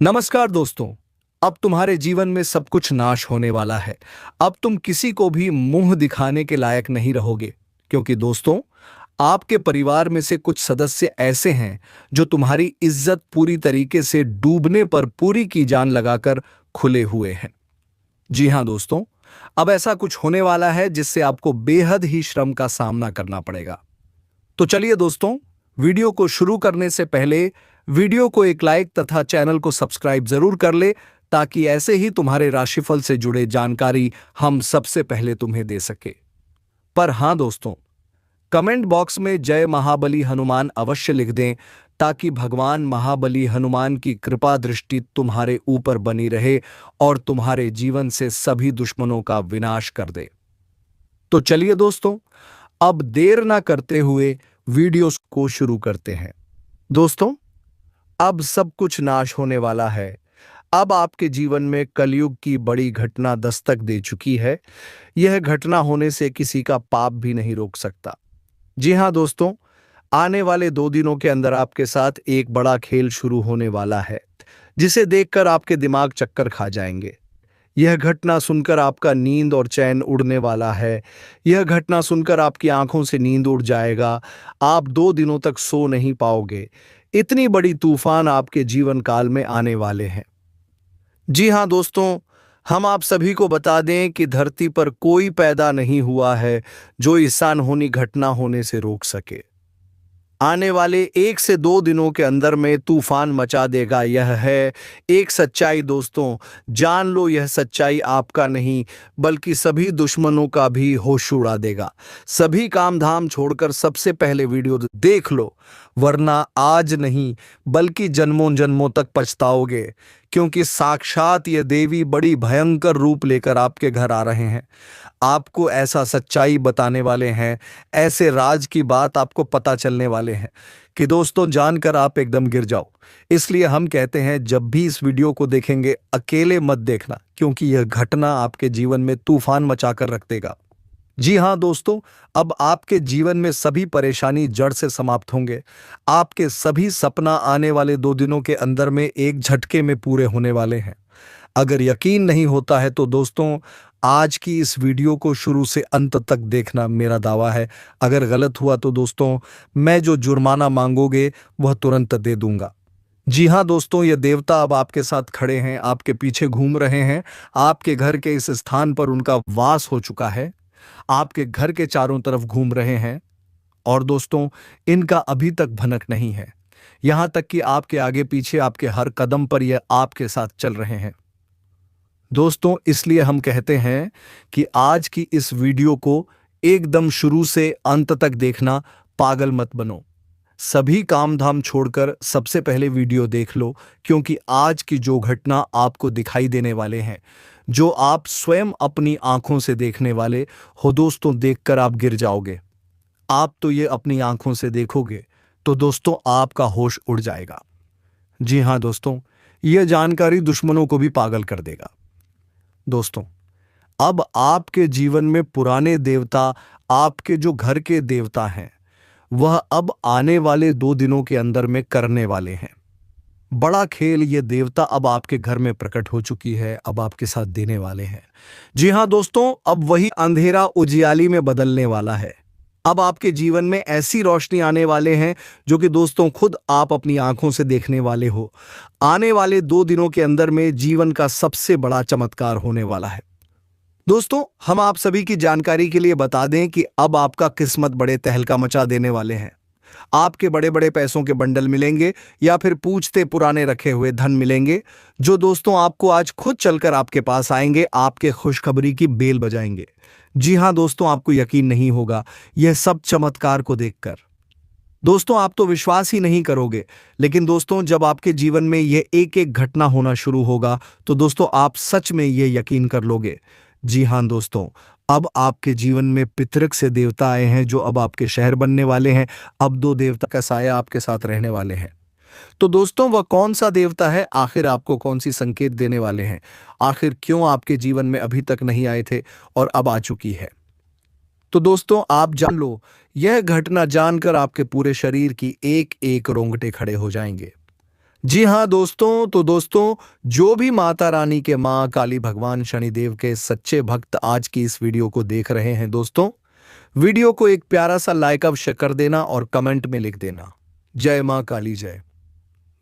नमस्कार दोस्तों। अब तुम्हारे जीवन में सब कुछ नाश होने वाला है। अब तुम किसी को भी मुंह दिखाने के लायक नहीं रहोगे, क्योंकि दोस्तों, आपके परिवार में से कुछ सदस्य ऐसे हैं जो तुम्हारी इज्जत पूरी तरीके से डूबने पर पूरी की जान लगाकर खुले हुए हैं। जी हां दोस्तों, अब ऐसा कुछ होने वाला है जिससे आपको बेहद ही श्रम का सामना करना पड़ेगा। तो चलिए दोस्तों, वीडियो को शुरू करने से पहले वीडियो को एक लाइक तथा चैनल को सब्सक्राइब जरूर कर ले, ताकि ऐसे ही तुम्हारे राशिफल से जुड़े जानकारी हम सबसे पहले तुम्हें दे सके। पर हां दोस्तों, कमेंट बॉक्स में जय महाबली हनुमान अवश्य लिख दें, ताकि भगवान महाबली हनुमान की कृपा दृष्टि तुम्हारे ऊपर बनी रहे और तुम्हारे जीवन से सभी दुश्मनों का विनाश कर दे। तो चलिए दोस्तों, अब देर ना करते हुए वीडियो को शुरू करते हैं। दोस्तों, अब सब कुछ नाश होने वाला है। अब आपके जीवन में कलयुग की बड़ी घटना दस्तक दे चुकी है। यह घटना होने से किसी का पाप भी नहीं रोक सकता। जी हां दोस्तों, आने वाले 2 दिनों के अंदर आपके साथ एक बड़ा खेल शुरू होने वाला है, जिसे देखकर आपके दिमाग चक्कर खा जाएंगे। यह घटना सुनकर आपका नींद और चैन उड़ने वाला है। यह घटना सुनकर आपकी आंखों से नींद उड़ जाएगा। आप 2 दिनों तक सो नहीं पाओगे। इतनी बड़ी तूफान आपके जीवन काल में आने वाले हैं। जी हां दोस्तों, हम आप सभी को बता दें कि धरती पर कोई पैदा नहीं हुआ है जो इस अनहोनी घटना होने से रोक सके। आने वाले 1 से 2 दिनों के अंदर में तूफान मचा देगा। यह है एक सच्चाई दोस्तों, जान लो। यह सच्चाई आपका नहीं बल्कि सभी दुश्मनों का भी होश उड़ा देगा। सभी काम धाम छोड़कर सबसे पहले वीडियो देख लो, वरना आज नहीं बल्कि जन्मों जन्मों तक पछताओगे, क्योंकि साक्षात ये देवी बड़ी भयंकर रूप लेकर आपके घर आ रहे हैं। आपको ऐसा सच्चाई बताने वाले हैं, ऐसे राज की बात आपको पता चलने वाले हैं कि दोस्तों, जानकर आप एकदम गिर जाओ। इसलिए हम कहते हैं, जब भी इस वीडियो को देखेंगे अकेले मत देखना, क्योंकि यह घटना आपके जीवन में तूफान मचाकर रख देगा। जी हां दोस्तों, अब आपके जीवन में सभी परेशानी जड़ से समाप्त होंगे। आपके सभी सपना आने वाले 2 दिनों के अंदर में एक झटके में पूरे होने वाले हैं। अगर यकीन नहीं होता है तो दोस्तों, आज की इस वीडियो को शुरू से अंत तक देखना मेरा दावा है। अगर गलत हुआ तो दोस्तों, मैं जो जुर्माना मांगोगे वह तुरंत दे दूंगा। जी हां दोस्तों, ये देवता अब आपके साथ खड़े हैं, आपके पीछे घूम रहे हैं। आपके घर के इस स्थान पर उनका वास हो चुका है। आपके घर के चारों तरफ घूम रहे हैं और दोस्तों, इनका अभी तक भनक नहीं है। यहां तक कि आपके आगे पीछे, आपके हर कदम पर यह आपके साथ चल रहे हैं। दोस्तों, इसलिए हम कहते हैं कि आज की इस वीडियो को एकदम शुरू से अंत तक देखना। पागल मत बनो। सभी काम धाम छोड़कर सबसे पहले वीडियो देख लो, क्योंकि आज की जो घटना आपको दिखाई देने वाले हैं, जो आप स्वयं अपनी आंखों से देखने वाले हो दोस्तों, देखकर आप गिर जाओगे। आप तो ये अपनी आंखों से देखोगे तो दोस्तों, आपका होश उड़ जाएगा। जी हां दोस्तों, यह जानकारी दुश्मनों को भी पागल कर देगा। दोस्तों, अब आपके जीवन में पुराने देवता, आपके जो घर के देवता हैं, वह अब आने वाले 2 दिनों के अंदर में करने वाले हैं बड़ा खेल। ये देवता अब आपके घर में प्रकट हो चुकी है, अब आपके साथ देने वाले हैं। जी हां दोस्तों, अब वही अंधेरा उजियाली में बदलने वाला है। अब आपके जीवन में ऐसी रोशनी आने वाले हैं जो कि दोस्तों, खुद आप अपनी आंखों से देखने वाले हो। आने वाले 2 दिनों के अंदर में जीवन का सबसे बड़ा चमत्कार होने वाला है। दोस्तों, हम आप सभी की जानकारी के लिए बता दें कि अब आपका किस्मत बड़े तहलका मचा देने वाले हैं। आपके बड़े बड़े पैसों के बंडल मिलेंगे, या फिर पूछते पुराने रखे हुए धन मिलेंगे, जो दोस्तों आपको आज खुद चलकर आपके पास आएंगे, आपके खुशखबरी की बेल बजाएंगे। जी हां दोस्तों, आपको यकीन नहीं होगा यह सब चमत्कार को देखकर। दोस्तों, आप तो विश्वास ही नहीं करोगे, लेकिन दोस्तों, जब आपके जीवन में यह एक एक घटना होना शुरू होगा तो दोस्तों, आप सच में यह यकीन कर लोगे। जी हां दोस्तों, अब आपके जीवन में पितृक से देवता आए हैं, जो अब आपके शहर बनने वाले हैं। अब 2 देवता का साया आपके साथ रहने वाले हैं। तो दोस्तों, वह कौन सा देवता है? आखिर आपको कौन सी संकेत देने वाले हैं? आखिर क्यों आपके जीवन में अभी तक नहीं आए थे और अब आ चुकी है? तो दोस्तों, आप जान लो, यह घटना जानकर आपके पूरे शरीर की एक एक रोंगटे खड़े हो जाएंगे। जी हाँ दोस्तों, तो दोस्तों जो भी माता रानी के माँ काली भगवान शनिदेव के सच्चे भक्त आज की इस वीडियो को देख रहे हैं दोस्तों, वीडियो को एक प्यारा सा लाइक अवश्य कर देना और कमेंट में लिख देना जय माँ काली जय।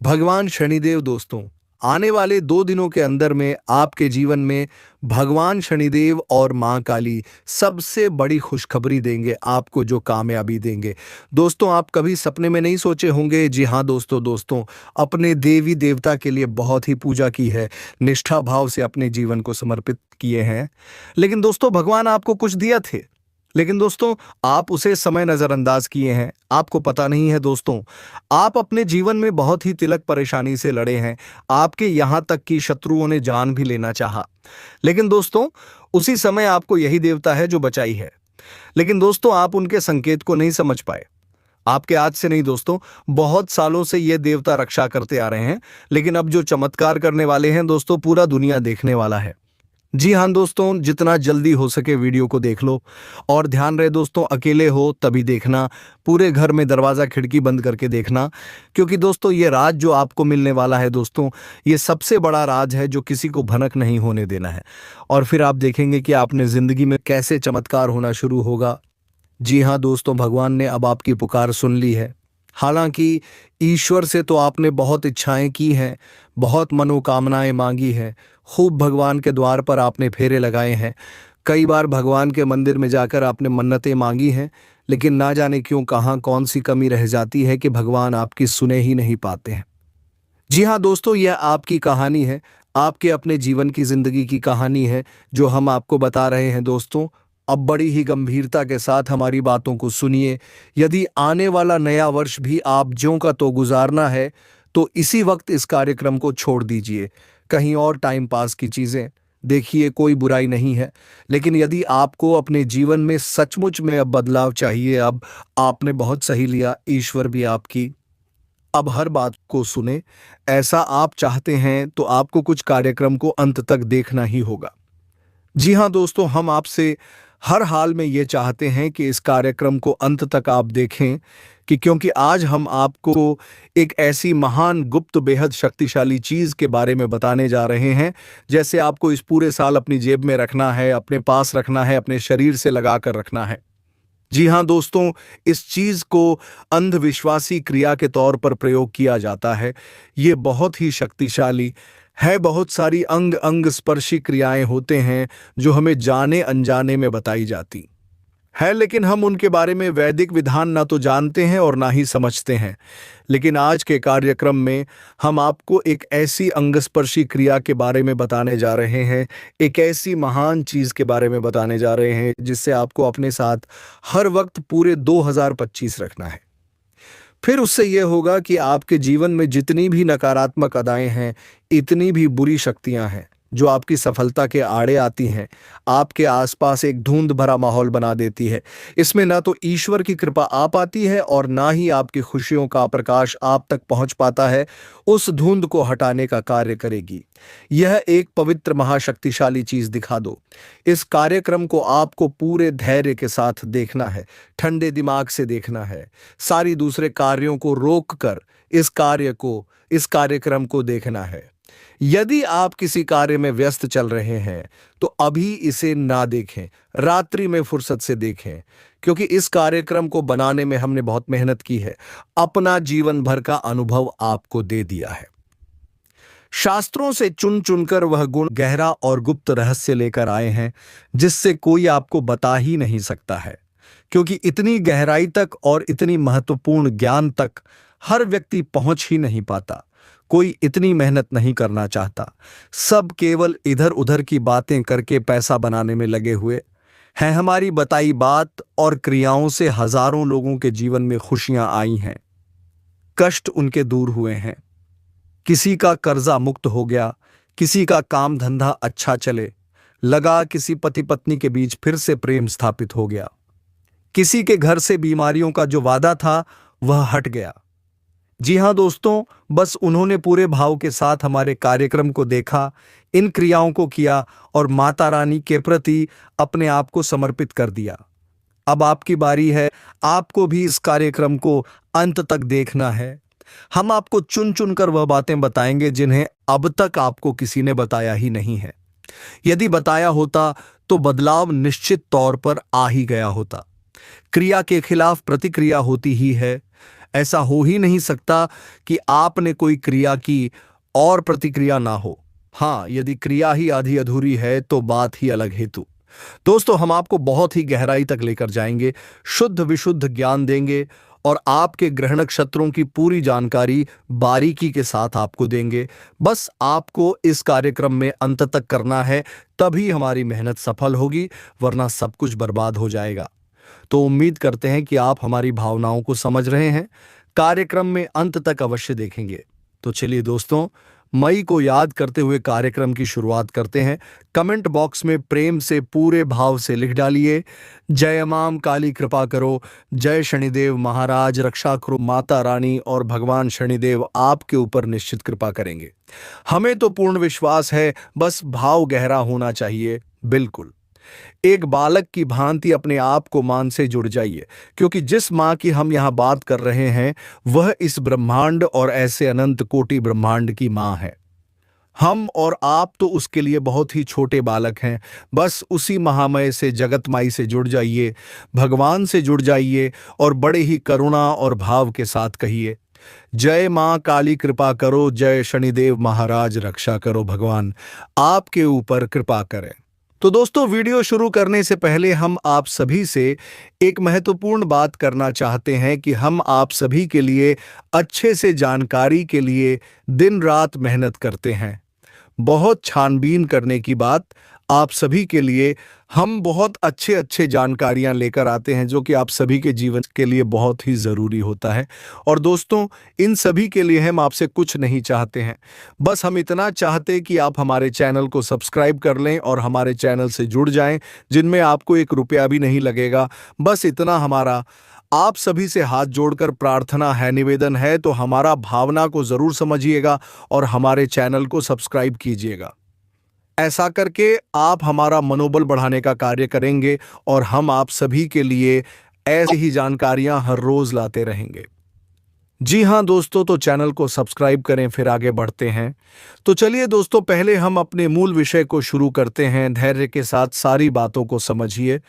भगवान शनिदेव दोस्तों, आने वाले 2 दिनों के अंदर में आपके जीवन में भगवान शनिदेव और माँ काली सबसे बड़ी खुशखबरी देंगे, आपको जो कामयाबी देंगे। दोस्तों आप कभी सपने में नहीं सोचे होंगे, जी हाँ दोस्तों, अपने देवी देवता के लिए बहुत ही पूजा की है, निष्ठा भाव से अपने जीवन को समर्पित किए हैं, लेकिन दोस्तों भगवान आपको कुछ दिया थे, लेकिन दोस्तों आप उसे समय नजरअंदाज किए हैं। आपको पता नहीं है दोस्तों, आप अपने जीवन में बहुत ही तिलक परेशानी से लड़े हैं, आपके यहां तक कि शत्रुओं ने जान भी लेना चाहा, लेकिन दोस्तों उसी समय आपको यही देवता है जो बचाई है, लेकिन दोस्तों आप उनके संकेत को नहीं समझ पाए। आपके आज से नहीं दोस्तों, बहुत सालों से ये देवता रक्षा करते आ रहे हैं, लेकिन अब जो चमत्कार करने वाले हैं दोस्तों, पूरा दुनिया देखने वाला है। जी हाँ दोस्तों, जितना जल्दी हो सके वीडियो को देख लो, और ध्यान रहे दोस्तों अकेले हो तभी देखना, पूरे घर में दरवाज़ा खिड़की बंद करके देखना, क्योंकि दोस्तों ये राज जो आपको मिलने वाला है दोस्तों, ये सबसे बड़ा राज है जो किसी को भनक नहीं होने देना है, और फिर आप देखेंगे कि आपने ज़िंदगी में कैसे चमत्कार होना शुरू होगा। जी हाँ दोस्तों, भगवान ने अब आपकी पुकार सुन ली है। हालांकि ईश्वर से तो आपने बहुत इच्छाएं की हैं, बहुत मनोकामनाएं मांगी हैं, खूब भगवान के द्वार पर आपने फेरे लगाए हैं, कई बार भगवान के मंदिर में जाकर आपने मन्नतें मांगी हैं, लेकिन ना जाने क्यों कहाँ कौन सी कमी रह जाती है कि भगवान आपकी सुने ही नहीं पाते हैं। जी हाँ दोस्तों, यह आपकी कहानी है, आपके अपने जीवन की जिंदगी की कहानी है जो हम आपको बता रहे हैं दोस्तों। अब बड़ी ही गंभीरता के साथ हमारी बातों को सुनिए। यदि आने वाला नया वर्ष भी आप ज्यों का तो गुजारना है, तो इसी वक्त इस कार्यक्रम को छोड़ दीजिए, कहीं और टाइम पास की चीज़ें देखिए, कोई बुराई नहीं है, लेकिन यदि आपको अपने जीवन में सचमुच में अब बदलाव चाहिए, अब आपने बहुत सही लिया, ईश्वर भी आपकी अब हर बात को सुने, ऐसा आप चाहते हैं तो आपको कुछ कार्यक्रम को अंत तक देखना ही होगा। जी हाँ दोस्तों, हम आपसे हर हाल में ये चाहते हैं कि इस कार्यक्रम को अंत तक आप देखें, कि क्योंकि आज हम आपको एक ऐसी महान गुप्त बेहद शक्तिशाली चीज़ के बारे में बताने जा रहे हैं, जैसे आपको इस पूरे साल अपनी जेब में रखना है, अपने पास रखना है, अपने शरीर से लगा कर रखना है। जी हाँ दोस्तों, इस चीज को अंधविश्वासी क्रिया के तौर पर प्रयोग किया जाता है। ये बहुत ही शक्तिशाली है, बहुत सारी अंग अंग स्पर्शी क्रियाएं होते हैं जो हमें जाने अनजाने में बताई जाती है, लेकिन हम उनके बारे में वैदिक विधान ना तो जानते हैं और ना ही समझते हैं। लेकिन आज के कार्यक्रम में हम आपको एक ऐसी अंगस्पर्शी क्रिया के बारे में बताने जा रहे हैं, एक ऐसी महान चीज के बारे में बताने जा रहे हैं जिससे आपको अपने साथ हर वक्त पूरे 2025 रखना है। फिर उससे यह होगा कि आपके जीवन में जितनी भी नकारात्मक अदाएं हैं, इतनी भी बुरी शक्तियां हैं जो आपकी सफलता के आड़े आती हैं, आपके आसपास एक धुंध भरा माहौल बना देती है। इसमें ना तो ईश्वर की कृपा आ पाती है और ना ही आपकी खुशियों का प्रकाश आप तक पहुंच पाता है। उस धुंध को हटाने का कार्य करेगी यह एक पवित्र महाशक्तिशाली चीज। दिखा दो। इस कार्यक्रम को आपको पूरे धैर्य के साथ देखना है, ठंडे दिमाग से देखना है, सारी दूसरे कार्यों को रोक कर इस कार्यक्रम को देखना है। यदि आप किसी कार्य में व्यस्त चल रहे हैं तो अभी इसे ना देखें, रात्रि में फुर्सत से देखें, क्योंकि इस कार्यक्रम को बनाने में हमने बहुत मेहनत की है, अपना जीवन भर का अनुभव आपको दे दिया है। शास्त्रों से चुन चुनकर वह गुण, गहरा और गुप्त रहस्य लेकर आए हैं जिससे कोई आपको बता ही नहीं सकता है, क्योंकि इतनी गहराई तक और इतनी महत्वपूर्ण ज्ञान तक हर व्यक्ति पहुंच ही नहीं पाता। कोई इतनी मेहनत नहीं करना चाहता, सब केवल इधर उधर की बातें करके पैसा बनाने में लगे हुए हैं। हमारी बताई बात और क्रियाओं से हजारों लोगों के जीवन में खुशियां आई हैं, कष्ट उनके दूर हुए हैं, किसी का कर्जा मुक्त हो गया, किसी का काम धंधा अच्छा चले लगा, किसी पति पत्नी के बीच फिर से प्रेम स्थापित हो गया, किसी के घर से बीमारियों का जो वादा था वह हट गया। जी हाँ दोस्तों, बस उन्होंने पूरे भाव के साथ हमारे कार्यक्रम को देखा, इन क्रियाओं को किया और माता रानी के प्रति अपने आप को समर्पित कर दिया। अब आपकी बारी है, आपको भी इस कार्यक्रम को अंत तक देखना है। हम आपको चुन चुन कर वह बातें बताएंगे जिन्हें अब तक आपको किसी ने बताया ही नहीं है। यदि बताया होता तो बदलाव निश्चित तौर पर आ ही गया होता। क्रिया के खिलाफ प्रतिक्रिया होती ही है। ऐसा हो ही नहीं सकता कि आपने कोई क्रिया की और प्रतिक्रिया ना हो। हाँ, यदि क्रिया ही आधी अधूरी है तो बात ही अलग हेतु। दोस्तों, हम आपको बहुत ही गहराई तक लेकर जाएंगे, शुद्ध विशुद्ध ज्ञान देंगे और आपके ग्रह नक्षत्रों की पूरी जानकारी बारीकी के साथ आपको देंगे। बस आपको इस कार्यक्रम में अंत तक करना है, तभी हमारी मेहनत सफल होगी, वरना सब कुछ बर्बाद हो जाएगा। तो उम्मीद करते हैं कि आप हमारी भावनाओं को समझ रहे हैं। कार्यक्रम में अंत तक अवश्य देखेंगे। तो चलिए दोस्तों, मई को याद करते हुए कार्यक्रम की शुरुआत करते हैं। कमेंट बॉक्स में प्रेम से पूरे भाव से लिख डालिए, जय माम काली कृपा करो, जय शनिदेव महाराज रक्षा करो, माता रानी और भगवान शनिदेव आपके ऊपर निश्चित कृपा करेंगे। हमें तो पूर्ण विश्वास है, बस भाव गहरा होना चाहिए। बिल्कुल एक बालक की भांति अपने आप को मां से जुड़ जाइए, क्योंकि जिस मां की हम यहां बात कर रहे हैं वह इस ब्रह्मांड और ऐसे अनंत कोटि ब्रह्मांड की मां है। हम और आप तो उसके लिए बहुत ही छोटे बालक हैं। बस उसी महामय से, जगत माई से जुड़ जाइए, भगवान से जुड़ जाइए और बड़े ही करुणा और भाव के साथ कहिए, जय मां काली कृपा करो, जय शनिदेव महाराज रक्षा करो, भगवान आपके ऊपर कृपा करें। तो दोस्तों, वीडियो शुरू करने से पहले हम आप सभी से एक महत्वपूर्ण बात करना चाहते हैं कि हम आप सभी के लिए अच्छे से जानकारी के लिए दिन रात मेहनत करते हैं। बहुत छानबीन करने की बात, आप सभी के लिए हम बहुत अच्छे जानकारियां लेकर आते हैं जो कि आप सभी के जीवन के लिए बहुत ही ज़रूरी होता है। और दोस्तों, इन सभी के लिए हम आपसे कुछ नहीं चाहते हैं, बस हम इतना चाहते कि आप हमारे चैनल को सब्सक्राइब कर लें और हमारे चैनल से जुड़ जाएं, जिनमें आपको 1 रुपया भी नहीं लगेगा। बस इतना हमारा आप सभी से हाथ जोड़कर प्रार्थना है, निवेदन है। तो हमारा भावना को ज़रूर समझिएगा और हमारे चैनल को सब्सक्राइब कीजिएगा। ऐसा करके आप हमारा मनोबल बढ़ाने का कार्य करेंगे और हम आप सभी के लिए ऐसी ही जानकारियां हर रोज लाते रहेंगे। जी हाँ दोस्तों, तो चैनल को सब्सक्राइब करें, फिर आगे बढ़ते हैं। तो चलिए दोस्तों, पहले हम अपने मूल विषय को शुरू करते हैं। धैर्य के साथ सारी बातों को समझिए।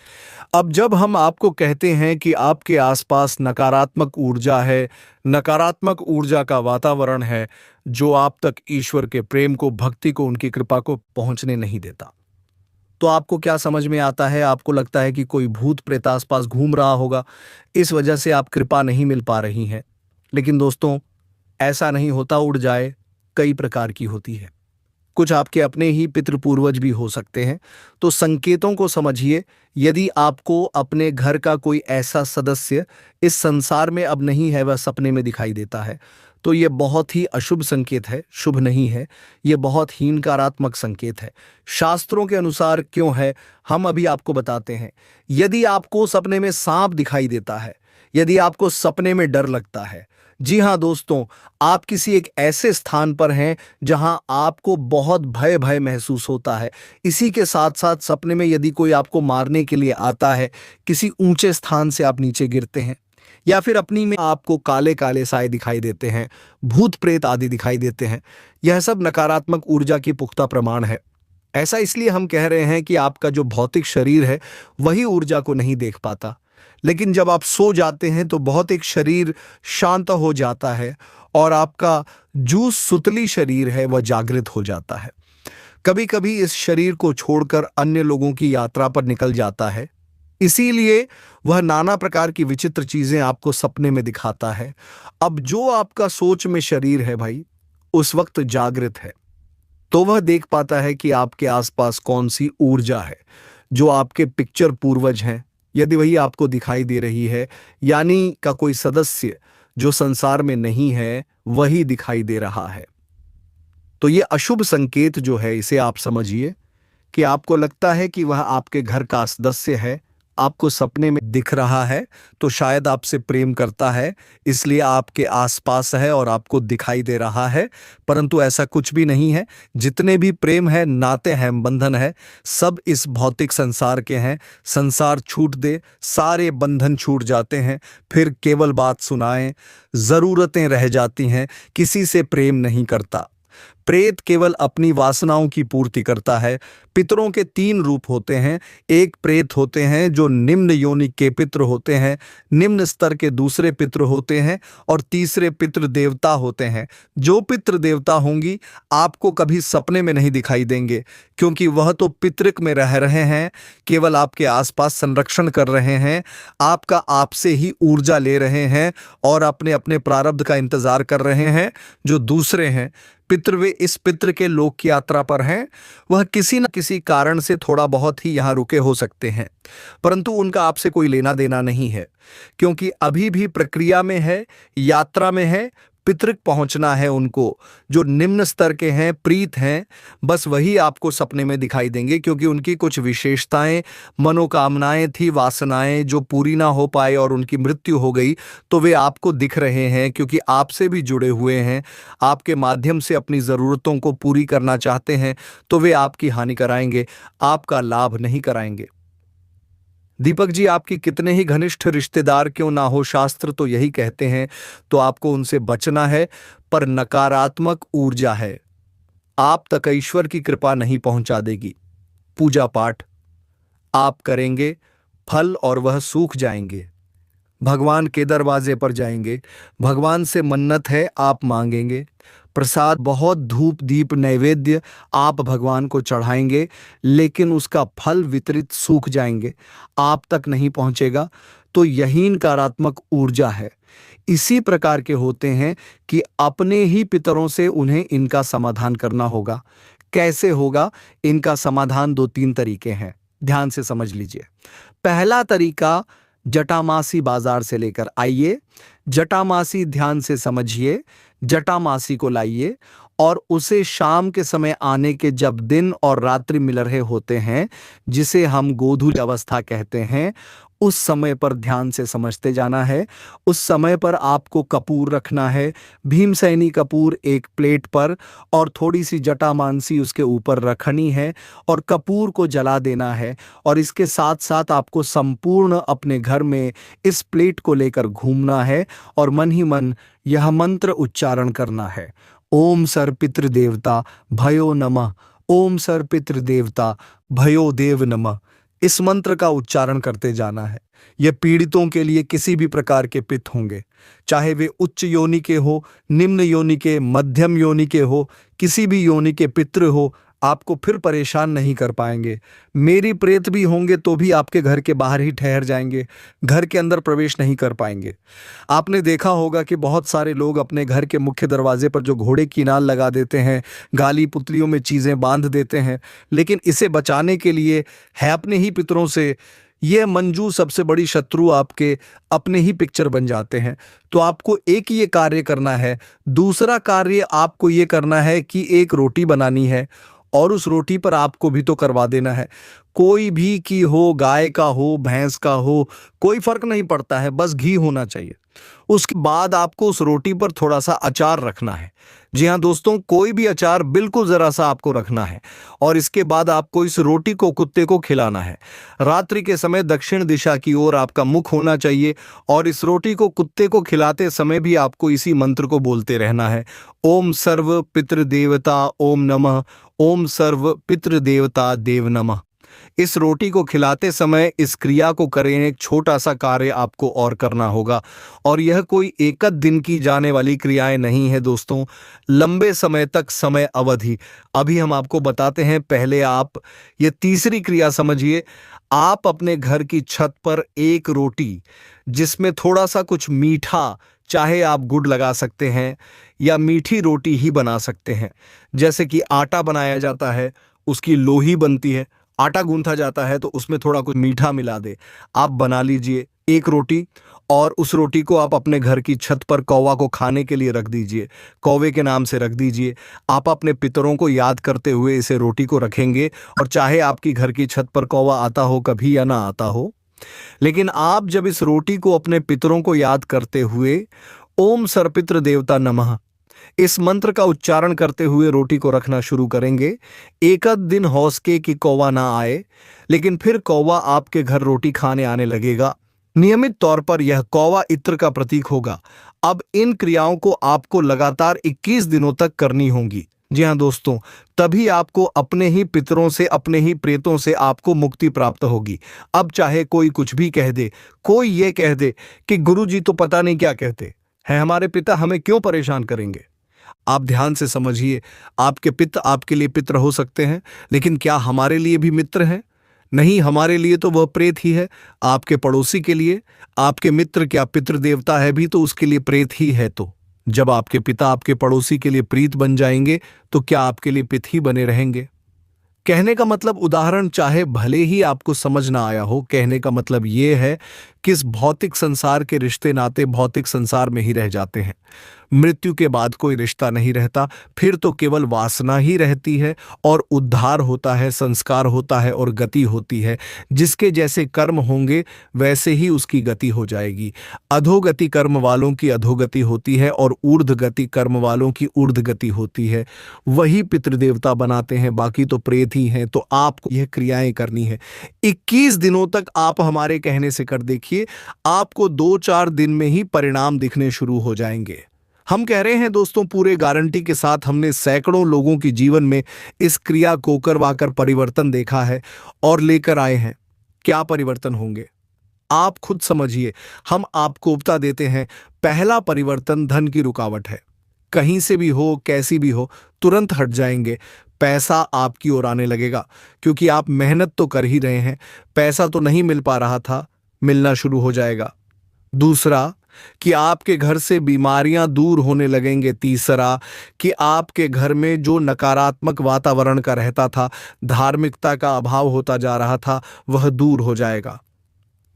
अब जब हम आपको कहते हैं कि आपके आसपास नकारात्मक ऊर्जा है, नकारात्मक ऊर्जा का वातावरण है जो आप तक ईश्वर के प्रेम को, भक्ति को, उनकी कृपा को पहुंचने नहीं देता, तो आपको क्या समझ में आता है? आपको लगता है कि कोई भूत प्रेत आसपास घूम रहा होगा, इस वजह से आप कृपा नहीं मिल पा रही है। लेकिन दोस्तों, ऐसा नहीं होता। ऊर्जाएं कई प्रकार की होती है, कुछ आपके अपने ही पितृ पूर्वज भी हो सकते हैं। तो संकेतों को समझिए। यदि आपको अपने घर का कोई ऐसा सदस्य इस संसार में अब नहीं है, वह सपने में दिखाई देता है, तो यह बहुत ही अशुभ संकेत है, शुभ नहीं है। यह बहुत ही नकारात्मक संकेत है। शास्त्रों के अनुसार क्यों है, हम अभी आपको बताते हैं। यदि आपको सपने में सांप दिखाई देता है, यदि आपको सपने में डर लगता है, जी हाँ दोस्तों, आप किसी एक ऐसे स्थान पर हैं जहां आपको बहुत भय महसूस होता है। इसी के साथ साथ सपने में यदि कोई आपको मारने के लिए आता है, किसी ऊंचे स्थान से आप नीचे गिरते हैं, या फिर अपनी में आपको काले काले साए दिखाई देते हैं, भूत प्रेत आदि दिखाई देते हैं, यह सब नकारात्मक ऊर्जा की पुख्ता प्रमाण है। ऐसा इसलिए हम कह रहे हैं कि आपका जो भौतिक शरीर है वही ऊर्जा को नहीं देख पाता, लेकिन जब आप सो जाते हैं तो भौतिक शरीर शांत हो जाता है और आपका जो सुतली शरीर है वह जागृत हो जाता है। कभी कभी इस शरीर को छोड़कर अन्य लोगों की यात्रा पर निकल जाता है, इसीलिए वह नाना प्रकार की विचित्र चीजें आपको सपने में दिखाता है। अब जो आपका सोच में शरीर है भाई, उस वक्त जागृत है, तो वह देख पाता है कि आपके आसपास कौन सी ऊर्जा है। जो आपके पिक्चर पूर्वज हैं, यदि वही आपको दिखाई दे रही है, यानी का कोई सदस्य जो संसार में नहीं है वही दिखाई दे रहा है, तो ये अशुभ संकेत जो है, इसे आप समझिए कि आपको लगता है कि वह आपके घर का सदस्य है, आपको सपने में दिख रहा है तो शायद आपसे प्रेम करता है, इसलिए आपके आसपास है और आपको दिखाई दे रहा है, परंतु ऐसा कुछ भी नहीं है। जितने भी प्रेम है, नाते हैं, बंधन है, सब इस भौतिक संसार के हैं। संसार छूट दे, सारे बंधन छूट जाते हैं, फिर केवल बात सुनाएं, जरूरतें रह जाती हैं, किसी से प्रेम नहीं करता। प्रेत केवल अपनी वासनाओं की पूर्ति करता है। पितरों के 3 रूप होते हैं। एक प्रेत होते हैं जो निम्न योनि के पितृ होते हैं, निम्न स्तर के दूसरे पितृ होते हैं, और तीसरे पितृ देवता होते हैं। जो पितृ देवता होंगी आपको कभी सपने में नहीं दिखाई देंगे, क्योंकि वह तो पितृक में रह रहे हैं, केवल आपके आसपास संरक्षण कर रहे हैं, आपका आपसे ही ऊर्जा ले रहे हैं और अपने अपने प्रारब्ध का इंतजार कर रहे हैं। जो दूसरे हैं पितृ, वे इस पितृ के लोक की यात्रा पर हैं। वह किसी न किसी कारण से थोड़ा बहुत ही यहाँ रुके हो सकते हैं, परंतु उनका आपसे कोई लेना देना नहीं है, क्योंकि अभी भी प्रक्रिया में है, यात्रा में है। पितृक पहुंचना है उनको। जो निम्न स्तर के हैं, प्रीत हैं, बस वही आपको सपने में दिखाई देंगे, क्योंकि उनकी कुछ विशेषताएं, मनोकामनाएं थी, वासनाएं जो पूरी ना हो पाए और उनकी मृत्यु हो गई, तो वे आपको दिख रहे हैं, क्योंकि आपसे भी जुड़े हुए हैं, आपके माध्यम से अपनी ज़रूरतों को पूरी करना चाहते हैं, तो वे आपकी हानि कराएंगे, आपका लाभ नहीं कराएंगे। दीपक जी, आपकी कितने ही घनिष्ठ रिश्तेदार क्यों ना हो, शास्त्र तो यही कहते हैं, तो आपको उनसे बचना है। पर नकारात्मक ऊर्जा है, आप तक ईश्वर की कृपा नहीं पहुंचा देगी। पूजा पाठ आप करेंगे, फल और वह सूख जाएंगे। भगवान के दरवाजे पर जाएंगे, भगवान से मन्नत है, आप मांगेंगे। प्रसाद, बहुत धूप दीप नैवेद्य आप भगवान को चढ़ाएंगे, लेकिन उसका फल वितरित सूख जाएंगे, आप तक नहीं पहुंचेगा। तो यही नकारात्मक ऊर्जा है। इसी प्रकार के होते हैं कि अपने ही पितरों से उन्हें इनका समाधान करना होगा। कैसे होगा? इनका समाधान 2-3 तरीके हैं, ध्यान से समझ लीजिए। पहला तरीका, जटामासी बाजार से लेकर आइए, जटामासी ध्यान से समझिए, जटामासी को लाइए और उसे शाम के समय आने के, जब दिन और रात्रि मिल रहे होते हैं, जिसे हम गोधूली अवस्था कहते हैं, उस समय पर ध्यान से समझते जाना है। उस समय पर आपको कपूर रखना है, भीमसेनी कपूर एक प्लेट पर, और थोड़ी सी जटामांसी उसके ऊपर रखनी है और कपूर को जला देना है। और इसके साथ साथ आपको संपूर्ण अपने घर में इस प्लेट को लेकर घूमना है और मन ही मन यह मंत्र उच्चारण करना है, ओम सर पितृ देवता भयो नमः, ओम सर पितृ देवता भयो देव नमः। इस मंत्र का उच्चारण करते जाना है। यह पीड़ितों के लिए किसी भी प्रकार के पित्त होंगे, चाहे वे उच्च योनि के हो, निम्न योनि के, मध्यम योनि के हो, किसी भी योनि के पितृ हो, आपको फिर परेशान नहीं कर पाएंगे। मेरी प्रेत भी होंगे तो भी आपके घर के बाहर ही ठहर जाएंगे, घर के अंदर प्रवेश नहीं कर पाएंगे। आपने देखा होगा कि बहुत सारे लोग अपने घर के मुख्य दरवाजे पर जो घोड़े की नाल लगा देते हैं, गाली पुतलियों में चीज़ें बांध देते हैं, लेकिन इसे बचाने के लिए है अपने ही पितरों से। यह मंजू सबसे बड़ी शत्रु आपके अपने ही पिक्चर बन जाते हैं। तो आपको एक ये कार्य करना है। दूसरा कार्य आपको ये करना है कि एक रोटी बनानी है और उस रोटी पर आपको भी तो करवा देना है। कोई भी की हो, गाय का हो, भैंस का हो, कोई फर्क नहीं पड़ता है, बस घी होना चाहिए। उसके बाद आपको उस रोटी पर थोड़ा सा अचार रखना है। जी हाँ दोस्तों, कोई भी अचार, बिल्कुल जरा सा आपको रखना है। और इसके बाद आपको इस रोटी को कुत्ते को खिलाना है। रात्रि के समय दक्षिण दिशा की ओर आपका मुख होना चाहिए और इस रोटी को कुत्ते को खिलाते समय भी आपको इसी मंत्र को बोलते रहना है, ओम सर्व पितृदेवता ओम नमः, ओम सर्व पितृदेवता देव नमः। इस रोटी को खिलाते समय इस क्रिया को करें। एक छोटा सा कार्य आपको और करना होगा, और यह कोई एक दिन की जाने वाली क्रियाएं नहीं है दोस्तों, लंबे समय तक समय अवधि। अभी हम आपको बताते हैं, पहले आप ये तीसरी क्रिया समझिए। आप अपने घर की छत पर एक रोटी जिसमें थोड़ा सा कुछ मीठा, चाहे आप गुड़ लगा सकते हैं या मीठी रोटी ही बना सकते हैं, जैसे कि आटा बनाया जाता है, उसकी लोही बनती है, आटा गूंथा जाता है तो उसमें थोड़ा कुछ मीठा मिला दे, आप बना लीजिए एक रोटी। और उस रोटी को आप अपने घर की छत पर कौवा को खाने के लिए रख दीजिए, कौवे के नाम से रख दीजिए। आप अपने पितरों को याद करते हुए इसे रोटी को रखेंगे, और चाहे आपकी घर की छत पर कौवा आता हो कभी या ना आता हो, लेकिन आप जब इस रोटी को अपने पितरों को याद करते हुए ओम सर्वपितृ देवता नमः इस मंत्र का उच्चारण करते हुए रोटी को रखना शुरू करेंगे, एक आध दिन हौसके कि कौवा ना आए, लेकिन फिर कौवा आपके घर रोटी खाने आने लगेगा। नियमित तौर पर यह कौवा इत्र का प्रतीक होगा। अब इन क्रियाओं को आपको लगातार 21 दिनों तक करनी होंगी। जी हाँ दोस्तों, तभी आपको अपने ही पितरों से, अपने ही प्रेतों से आपको मुक्ति प्राप्त होगी। अब चाहे कोई कुछ भी कह दे, कोई ये कह दे कि गुरुजी तो पता नहीं क्या कहते हैं, हमारे पिता हमें क्यों परेशान करेंगे। आप ध्यान से समझिए, आपके पिता आपके लिए पितर हो सकते हैं, लेकिन क्या हमारे लिए भी मित्र हैं? नहीं, हमारे लिए तो वह प्रेत ही है। आपके पड़ोसी के लिए आपके मित्र क्या पितृ देवता है भी तो उसके लिए प्रेत ही है। तो जब आपके पिता आपके पड़ोसी के लिए प्रीत बन जाएंगे तो क्या आपके लिए पित ही बने रहेंगे? कहने का मतलब, उदाहरण चाहे भले ही आपको समझ ना आया हो, कहने का मतलब यह है कि इस भौतिक संसार के रिश्ते नाते भौतिक संसार में ही रह जाते हैं। मृत्यु के बाद कोई रिश्ता नहीं रहता, फिर तो केवल वासना ही रहती है और उद्धार होता है, संस्कार होता है और गति होती है। जिसके जैसे कर्म होंगे वैसे ही उसकी गति हो जाएगी। अधोगति कर्म वालों की अधोगति होती है और ऊर्ध्व गति कर्म वालों की ऊर्ध्व गति होती है। वही पितृदेवता बनाते हैं, बाकी तो प्रेत ही हैं। तो आपको यह क्रियाएं करनी है। 21 दिनों तक आप हमारे कहने से कर देखिए, आपको 2-4 दिन में ही परिणाम दिखने शुरू हो जाएंगे। हम कह रहे हैं दोस्तों, पूरे गारंटी के साथ, हमने सैकड़ों लोगों के जीवन में इस क्रिया को करवाकर परिवर्तन देखा है और लेकर आए हैं। क्या परिवर्तन होंगे आप खुद समझिए। हम आपको उपता देते हैं, पहला परिवर्तन धन की रुकावट है। कहीं से भी हो, कैसी भी हो, तुरंत हट जाएंगे। पैसा आपकी ओर आने लगेगा, क्योंकि आप मेहनत तो कर ही रहे हैं। पैसा तो नहीं मिल पा रहा था, मिलना शुरू हो जाएगा। दूसरा कि आपके घर से बीमारियां दूर होने लगेंगे। तीसरा कि आपके घर में जो नकारात्मक वातावरण का रहता था, धार्मिकता का अभाव होता जा रहा था, वह दूर हो जाएगा।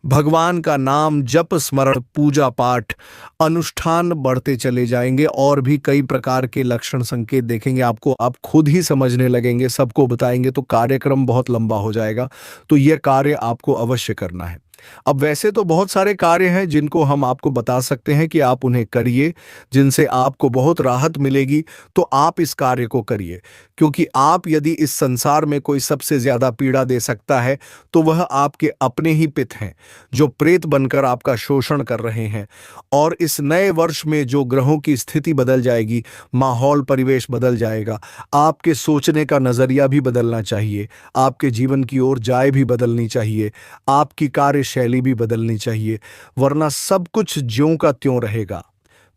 भगवान का नाम जप, स्मरण, पूजा पाठ, अनुष्ठान बढ़ते चले जाएंगे और भी कई प्रकार के लक्षण संकेत देखेंगे आपको। आप खुद ही समझने लगेंगे, सबको बताएंगे तो कार्यक्रम बहुत लंबा हो जाएगा। तो यह कार्य आपको अवश्य करना है। अब वैसे तो बहुत सारे कार्य हैं जिनको हम आपको बता सकते हैं कि आप उन्हें करिए, जिनसे आपको बहुत राहत मिलेगी। तो आप इस कार्य को करिए, क्योंकि आप यदि इस संसार में कोई सबसे ज्यादा पीड़ा दे सकता है तो वह आपके अपने ही पित हैं, जो प्रेत बनकर आपका शोषण कर रहे हैं। और इस नए वर्ष में जो ग्रहों की स्थिति बदल जाएगी, माहौल परिवेश बदल जाएगा, आपके सोचने का नजरिया भी बदलना चाहिए, आपके जीवन की ओर जाए भी बदलनी चाहिए, आपकी कार्यशैली भी बदलनी चाहिए, वरना सब कुछ ज्यों का त्यों रहेगा।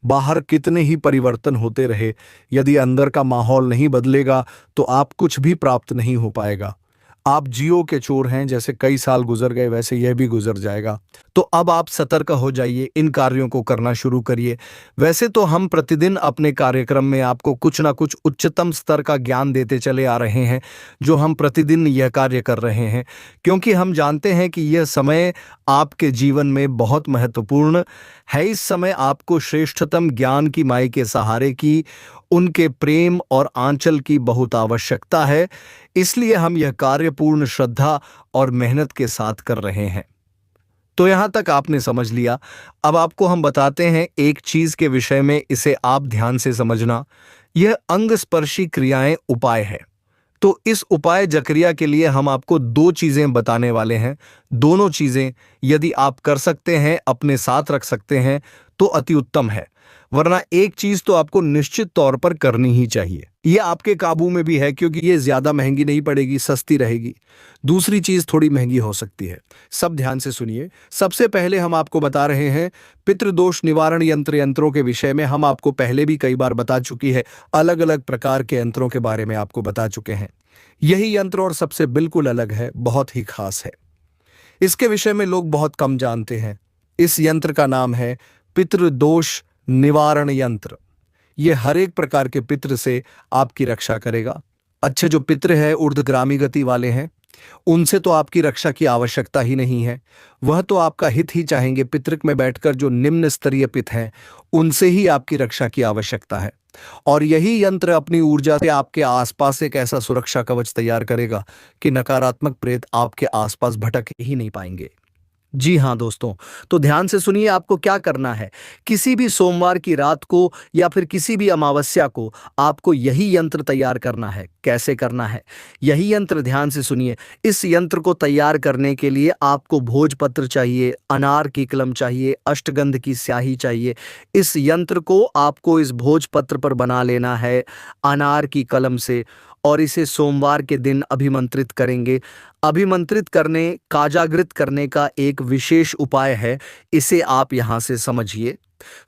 बाहर कितने ही परिवर्तन होते रहे, यदि अंदर का माहौल नहीं बदलेगा तो आप कुछ भी प्राप्त नहीं हो पाएगा। आप जियो के चोर हैं, जैसे कई साल गुजर गए वैसे यह भी गुजर जाएगा। तो अब आप सतर्क हो जाइए, इन कार्यों को करना शुरू करिए। वैसे तो हम प्रतिदिन अपने कार्यक्रम में आपको कुछ ना कुछ उच्चतम स्तर का ज्ञान देते चले आ रहे हैं, जो हम प्रतिदिन यह कार्य कर रहे हैं, क्योंकि हम जानते हैं कि यह समय आपके जीवन में बहुत महत्वपूर्ण है। इस समय आपको श्रेष्ठतम ज्ञान की माई के सहारे की, उनके प्रेम और आंचल की बहुत आवश्यकता है। इसलिए हम यह कार्य पूर्ण श्रद्धा और मेहनत के साथ कर रहे हैं। तो यहां तक आपने समझ लिया। अब आपको हम बताते हैं एक चीज के विषय में, इसे आप ध्यान से समझना। यह अंग स्पर्शी क्रियाएं उपाय है। तो इस उपाय जक्रिया के लिए हम आपको 2 चीजें बताने वाले हैं। दोनों चीजें यदि आप कर सकते हैं, अपने साथ रख सकते हैं तो अति उत्तम है, वरना एक चीज तो आपको निश्चित तौर पर करनी ही चाहिए। यह आपके काबू में भी है, क्योंकि यह ज्यादा महंगी नहीं पड़ेगी, सस्ती रहेगी। दूसरी चीज थोड़ी महंगी हो सकती है। सब ध्यान से सुनिए। सबसे पहले हम आपको बता रहे हैं पितृदोष निवारण यंत्रों के विषय में। हम आपको पहले भी कई बार बता चुकी है, अलग अलग प्रकार के यंत्रों के बारे में आपको बता चुके हैं। यही यंत्र और सबसे बिल्कुल अलग है, बहुत ही खास है। इसके विषय में लोग बहुत कम जानते हैं। इस यंत्र का नाम है पितृदोष निवारण यंत्र। यह हर एक प्रकार के पितृ से आपकी रक्षा करेगा। अच्छे जो पितृ है, ऊर्ध्वगामी गति वाले हैं, उनसे तो आपकी रक्षा की आवश्यकता ही नहीं है। वह तो आपका हित ही चाहेंगे। पितृक में बैठकर जो निम्न स्तरीय पित हैं, उनसे ही आपकी रक्षा की आवश्यकता है। और यही यंत्र अपनी ऊर्जा से आपके आसपास एक ऐसा सुरक्षा कवच तैयार करेगा कि नकारात्मक प्रेत आपके आसपास भटक ही नहीं पाएंगे। जी हाँ दोस्तों, तो ध्यान से सुनिए आपको क्या करना है। किसी भी सोमवार की रात को या फिर किसी भी अमावस्या को आपको यही यंत्र तैयार करना है। कैसे करना है? यही यंत्र ध्यान से सुनिए। इस यंत्र को तैयार करने के लिए आपको भोजपत्र चाहिए, अनार की कलम चाहिए, अष्टगंध की स्याही चाहिए। इस यंत्र को आपको इस भोजपत्र पर बना लेना है अनार की कलम से और इसे सोमवार के दिन अभिमंत्रित करेंगे। अभिमंत्रित करने, काजागृत करने का एक विशेष उपाय है, इसे आप यहाँ से समझिए।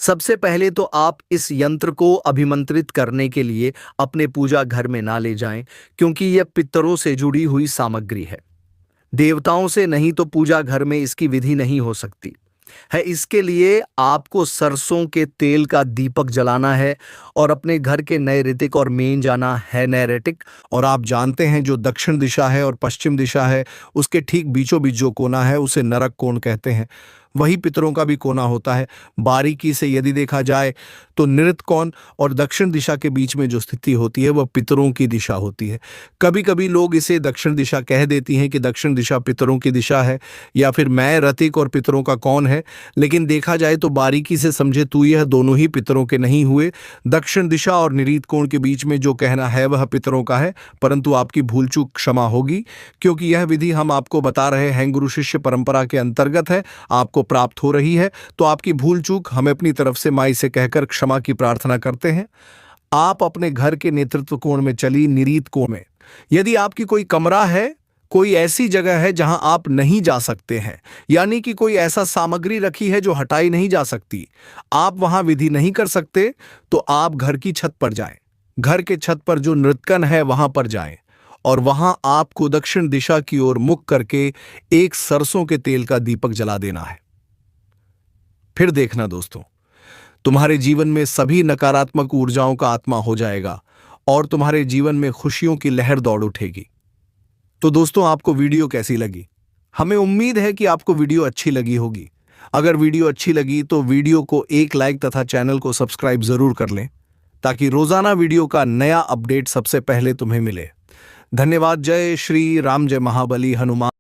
सबसे पहले तो आप इस यंत्र को अभिमंत्रित करने के लिए अपने पूजा घर में ना ले जाएं, क्योंकि यह पितरों से जुड़ी हुई सामग्री है। देवताओं से नहीं तो पूजा घर में इसकी विधि नहीं हो सकती है। इसके लिए आपको सरसों के तेल का दीपक जलाना है और अपने घर के नए ऋतिक और मेन जाना है नैरेटिक। और आप जानते हैं जो दक्षिण दिशा है और पश्चिम दिशा है, उसके ठीक बीचों बीच जो कोना है उसे नरक कोण कहते हैं। वही पितरों का भी कोना होता है। बारीकी से यदि देखा जाए तो नृत कोण और दक्षिण दिशा के बीच में जो स्थिति होती है वह पितरों की दिशा होती है। कभी कभी लोग इसे दक्षिण दिशा कह देती हैं कि दक्षिण दिशा पितरों की दिशा है या फिर मैं रतिक और पितरों का कौन है, लेकिन देखा जाए तो बारीकी से समझे तो यह दोनों ही पितरों के नहीं हुए। दक्षिण दिशा और निरीत कोण के बीच में जो कहना है वह पितरों का है, परंतु आपकी भूल चूक क्षमा होगी, क्योंकि यह विधि हम आपको बता रहे हैं गुरु शिष्य परंपरा के अंतर्गत है, आपको प्राप्त हो रही है। तो आपकी भूल चूक हमें अपनी तरफ से माई से कहकर क्षमा की प्रार्थना करते हैं। आप अपने घर के नेतृत्व कोण में चली निरीत कोण में। यदि आपकी कोई कमरा है, कोई ऐसी जगह है जहां आप नहीं जा सकते हैं, यानी कि कोई ऐसा सामग्री रखी है जो हटाई नहीं जा सकती, आप वहां विधि नहीं कर सकते, तो आप घर की छत पर जाएं। घर के छत पर जो नृत्यकन है वहां पर जाएं और वहां आपको दक्षिण दिशा की ओर मुख करके एक सरसों के तेल का दीपक जला देना है। फिर देखना दोस्तों, तुम्हारे जीवन में सभी नकारात्मक ऊर्जाओं का आत्मा हो जाएगा और तुम्हारे जीवन में खुशियों की लहर दौड़ उठेगी। तो दोस्तों, आपको वीडियो कैसी लगी? हमें उम्मीद है कि आपको वीडियो अच्छी लगी होगी। अगर वीडियो अच्छी लगी तो वीडियो को एक लाइक तथा चैनल को सब्सक्राइब जरूर कर लें, ताकि रोजाना वीडियो का नया अपडेट सबसे पहले तुम्हें मिले। धन्यवाद। जय श्री राम, जय महाबली हनुमान।